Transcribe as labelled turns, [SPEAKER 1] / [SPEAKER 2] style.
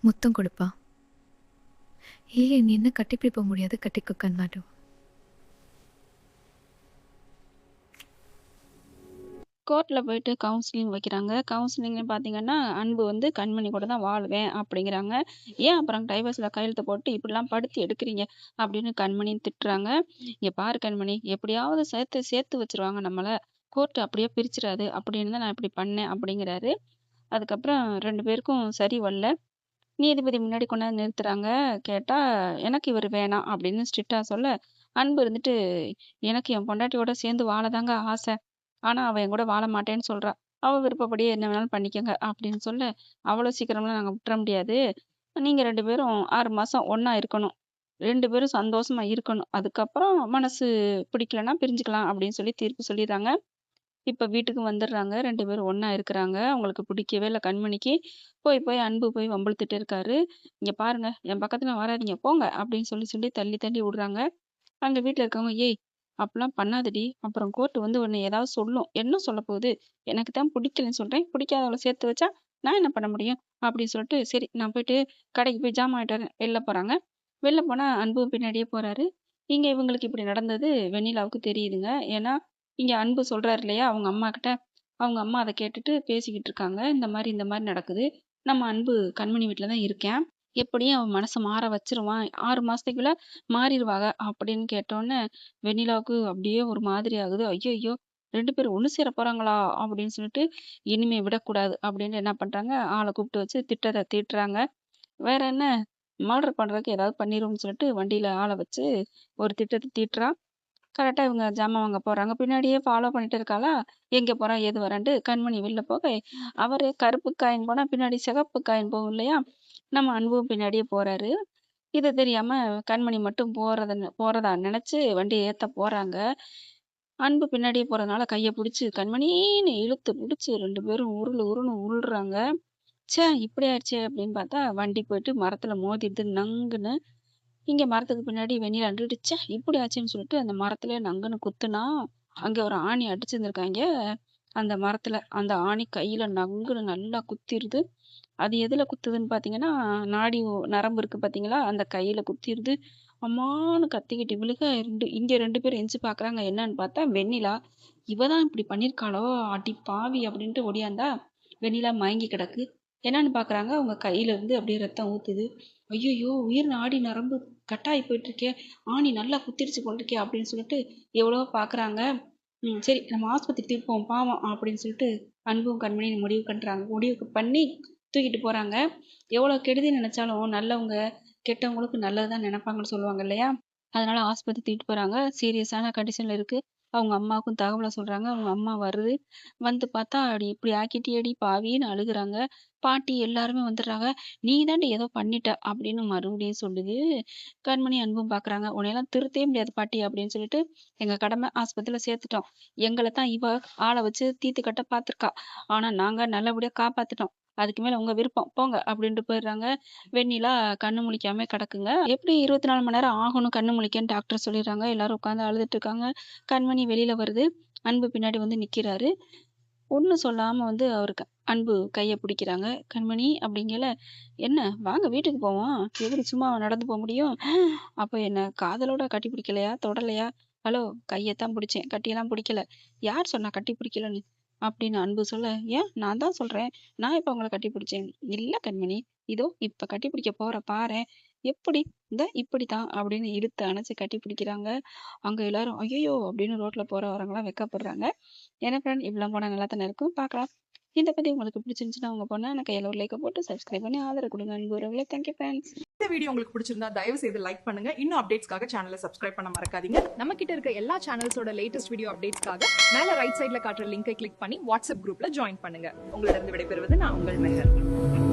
[SPEAKER 1] முத்தம் கொடுப்பா. ஏய், நீ என்ன கட்டிப்பிடிப்ப முடியாது, கட்டிக்கோ கண்ணாடு.
[SPEAKER 2] கோர்ட்ல போயிட்டு கவுன்சிலிங் வைக்கிறாங்க. கவுன்சிலிங்ல பார்த்தீங்கன்னா, அன்பு வந்து கண்மணி கூட தான் வாழுவேன் அப்படிங்கிறாங்க. ஏன் அப்புறம் டைவர்ஸ்ல கையெழுத்து போட்டு இப்படிலாம் படுத்தி எடுக்குறீங்க அப்படின்னு கண்மணின்னு திட்டுறாங்க. இங்க பாரு கண்மணி, எப்படியாவது சேர்த்து சேர்த்து வச்சுருவாங்க நம்மள. கோர்ட் அப்படியே பிரிச்சிராது அப்படின்னு தான் நான் இப்படி பண்ணேன் அப்படிங்கிறாரு. அதுக்கப்புறம் 2 பேருக்கும் சரி வரல. நீதிபதி முன்னாடி கொண்டாந்து நிறுத்துறாங்க. கேட்டா, எனக்கு இவரு வேணாம் அப்படின்னு ஸ்ட்ரிக்ட்டா சொல்ல, அன்பு இருந்துட்டு, எனக்கு என் பொண்டாட்டியோட சேர்ந்து வாழதாங்க ஆசை. ஆனா, அவ என் கூட வாழ மாட்டேன்னு சொல்றா. அவ விருப்பப்படி என்ன வேணாலும் பண்ணிக்கங்க அப்படின்னு சொல்ல, அவ்வளோ சீக்கிரம்லாம் நாங்க விட்டுற முடியாது. நீங்க 2 பேரும் 6 மாசம் ஒண்ணா இருக்கணும். 2 பேரும் சந்தோஷமா இருக்கணும். அதுக்கப்புறம் மனசு பிடிக்கலன்னா பிரிஞ்சுக்கலாம் அப்படின்னு சொல்லி தீர்ப்பு சொல்லிர்றாங்க. இப்ப வீட்டுக்கு வந்துடுறாங்க. 2 பேரும் ஒண்ணா இருக்கிறாங்க. அவங்களுக்கு பிடிக்கவே இல்ல கண்மணிக்கு. போய் போய் அன்பு போய் வம்பிழுத்துட்டே இருக்காரு. "இங்க பாருங்க, என் பக்கத்துல வராதீங்க போங்க" அப்படின்னு சொல்லி சொல்லி தள்ளி தள்ளி விடுறாங்க. அங்க வீட்ல இருக்கவங்க, "ஏய்! அப்படிலாம் பண்ணாதடி. அப்புறம் கோர்ட் வந்து உன்னை ஏதாவது சொல்லும். என்ன சொல்லப் போகுது? எனக்கு தான் பிடிக்கலன்னு சொல்றேன். பிடிக்காதவள சேர்த்து வச்சா நான் என்ன பண்ண முடியும்?" அப்படின்னு சொல்லிட்டு, சரி நான் போயிட்டு கடைக்கு போய் ஜாமான் வாங்கிட்டு வரேன். வெளில போறாங்க. வெளில போனா அன்பு பின்னாடியே போறாரு. இங்க இவங்களுக்கு இப்படி நடந்தது வெண்ணிலாவுக்கு தெரியுதுங்க. ஏன்னா, இங்க அன்பு சொல்றாரு இல்லையா அவங்க அம்மாகிட்ட. அவங்க அம்மா அத கேட்டுட்டு பேசிக்கிட்டு இருக்காங்க. இந்த மாரி நடக்குது. நம்ம அன்பு கண்மணி வீட்ல தான் இருக்கேன். எப்படியும் அவன் மனச மாற வச்சுருவான். 6 மாசத்துக்குள்ள மாறிருவாக அப்படின்னு கேட்டோனே, வெண்ணிலாவுக்கு அப்படியே ஒரு மாதிரி ஆகுது. ஐயய்யோ! 2 பேரும் ஒண்ணு சேர போறாங்களா? அப்படின்னு சொல்லிட்டு, இனிமே விடக்கூடாது அப்படின்னு என்ன பண்றாங்க, ஆள கூப்பிட்டு வச்சு திட்டத்த தீட்டுறாங்க. வேற என்ன மர்டர் பண்றதுக்கு ஏதாவது பண்ணிருவோம்னு சொல்லிட்டு வண்டியில ஆள வச்சு ஒரு திட்டத்த தீட்டுறா. கரெக்ட்டா இவங்க ஜாமான் வாங்க போறாங்க. பின்னாடியே ஃபாலோ பண்ணிட்டு இருக்காளா, எங்க போறா, ஏது வரான்ட்டு கண்மணி வெளில போக, அவரு கருப்பு காயின் போனா பின்னாடி சிகப்பு காயின் போகும் இல்லையா? நம்ம அன்பும் பின்னாடியே போறாரு. இது தெரியாம கண்மணி மட்டும் போறதா நெனச்சு வண்டிய ஏத்த போறாங்க. அன்பு பின்னாடியே போறதுனால கைய புடிச்சு கண்மணின்னு இழுத்து புடிச்சு 2 பேரும் உருளு உருளுன்னு உருள்றாங்க. ச்சே! இப்படி ஆயிடுச்சே அப்படின்னு பார்த்தா, வண்டி போயிட்டு மரத்துல மோதிடுது நங்குன்னு. இங்க மரத்துக்கு பின்னாடி வெண்ணிலா நின்னுட்டு, ச்சே! இப்படி ஆச்சேன்னு சொல்லிட்டு அந்த மரத்திலே நங்குன்னு குத்துனா, அங்க ஒரு ஆணி அடிச்சிருந்திருக்காய்ங்க. அந்த மரத்துல. அந்த ஆணி கையில நங்குன்னு நல்லா குத்திருது. அது எதுல குத்துதுன்னு பார்த்தீங்கன்னா, நரம்பு இருக்கு பார்த்தீங்களா? அந்த கையில குத்திருது. அம்மான்னு கத்திக்கிட்டு விழுக, இங்க 2 பேரும் எந்திச்சு பார்க்குறாங்க. என்னன்னு பார்த்தா வெண்ணிலா. இவ தான் இப்படி பண்ணியிருக்காளோ! அடி பாவி! அப்படின்ட்டு ஓடியாந்தா, வெண்ணிலா மயங்கி கிடக்கு. என்னன்னு பார்க்குறாங்க, அவங்க கையில இருந்து அப்படியே ரத்தம் ஊத்துது. ஐய்யய்யோ! உயிர் நாடி நரம்பு கட்டாயி போயிட்டுருக்கே! ஆணி நல்லா குத்திருச்சு போலருக்கே! அப்படின்னு சொல்லிட்டு எவ்வளவோ பார்க்குறாங்க. சரி நம்ம ஆஸ்பத்திரி தூக்கிட்டு போவோம் பாவம் அப்படின்னு சொல்லிட்டு அன்பும் கண்மணியும் முடிவுக்கு பண்ணி தூக்கிட்டு போறாங்க. எவ்வளோ கெடுதி நினைச்சாலும் நல்லவங்க கெட்டவங்களுக்கு நல்லது தான் நினைப்பாங்கன்னு சொல்லுவாங்க இல்லையா? அதனால ஆஸ்பத்திரி தூக்கிட்டு போறாங்க. சீரியஸான கண்டிஷன்ல இருக்கு. அவங்க அம்மாவுக்கும் தகவல சொல்றாங்க. அவங்க அம்மா வருது. வந்து பார்த்தா, "அடி இப்படி ஆக்கிட்டியேடி பாவின்னு" அழுகுறாங்க. பாட்டி எல்லாருமே வந்துடுறாங்க. "நீ தாண்டி ஏதோ பண்ணிட்ட" அப்படின்னு மறுபடியும் சொல்லுது. கண்மணி அன்பும் பார்க்குறாங்க. "உன்னையெல்லாம் திருத்தவே முடியாது பாட்டி" அப்படின்னு சொல்லிட்டு, "எங்க கடமை ஆஸ்பத்திரியில சேர்த்துட்டோம். எங்கள தான் இவ ஆள வச்சு தீர்த்து கட்ட பார்த்துருக்கா. ஆனா நாங்க நல்லபடியா காப்பாத்திட்டோம். அதுக்கு மேல உங்க விருப்பம் போங்க" அப்படின்ட்டு போயிடுறாங்க. வெண்ணிலா கண்ணு முழிக்காம கிடக்குங்க. எப்படி 24 மணி நேரம் ஆகணும் கண்ணு முழிக்கன்னு டாக்டர் சொல்லிடுறாங்க. எல்லாரும் உட்காந்து அழுதுட்டு இருக்காங்க. கண்மணி வெளியில வருது. அன்பு பின்னாடி வந்து நிக்கிறாரு. ஒண்ணும் சொல்லாம வந்து அவருக்கு அன்பு கைய பிடிக்கிறாங்க. "கண்மணி" அப்படிங்கல, "என்ன வாங்க வீட்டுக்கு போவோம். எப்படி சும்மா நடந்து போ முடியும்? அப்ப என்ன காதலோட கட்டி பிடிக்கலையா? தொடலையா? ஹலோ கையத்தான் பிடிச்சேன். கட்டியெல்லாம் பிடிக்கல. யார் சொன்னா கட்டி பிடிக்கலன்னு?" அப்படின்னு அன்பு சொல்ல, "ஏன் நான் தான் சொல்றேன். நான் எப்ப உங்கள கட்டி பிடிச்சேன்?" "இல்ல கண்மணி. இதோ இப்ப கட்டி பிடிக்க போறேன் பாரேன். எப்படி? இந்தா இப்படித்தான்" அப்படின்னு இழுத்து அணைச்சு கட்டி பிடிக்கிறாங்க. அங்க எல்லாரும் "ஐயையோ!" அப்படின்னு ரோட்ல போற வரவங்கலாம் வெட்கப்படுறாங்க. என்ன ஃப்ரெண்ட் இவ்ளோ போனா நல்லா தானே இருக்கும். பார்க்கலாம். இந்த பதிவு உங்களுக்கு பிடிச்சிருந்துச்சுன்னா, உங்க பொண்ணான கையில ஒரு லைக்க போட்டு சப்ஸ்கிரைப் பண்ணி ஆதரவு கொடுங்க. அன்பு உறவுகளே. Thank you friends.
[SPEAKER 3] இந்த வீடியோ உங்களுக்கு பிடிச்சிருந்தா தயவு செய்து லைக் பண்ணுங்க. இன்னும் அப்டேட்ஸ்க்காக சேனலை சப்ஸ்கிரைப் பண்ண மறக்காதீங்க.
[SPEAKER 4] நம்ம கிட்ட இருக்க எல்லா சேனல்ஸோட லேட்டஸ்ட் வீடியோ அப்டேட்ஸ்க்காக மேல ரைட் சைடுல காட்டுற லிங்கை கிளிக் பண்ணி வாட்ஸ்அப் குரூப்ல ஜாயின் பண்ணுங்க.
[SPEAKER 3] உங்களிடம் விடைபெறுவது நான் உங்கள் மெஹர்.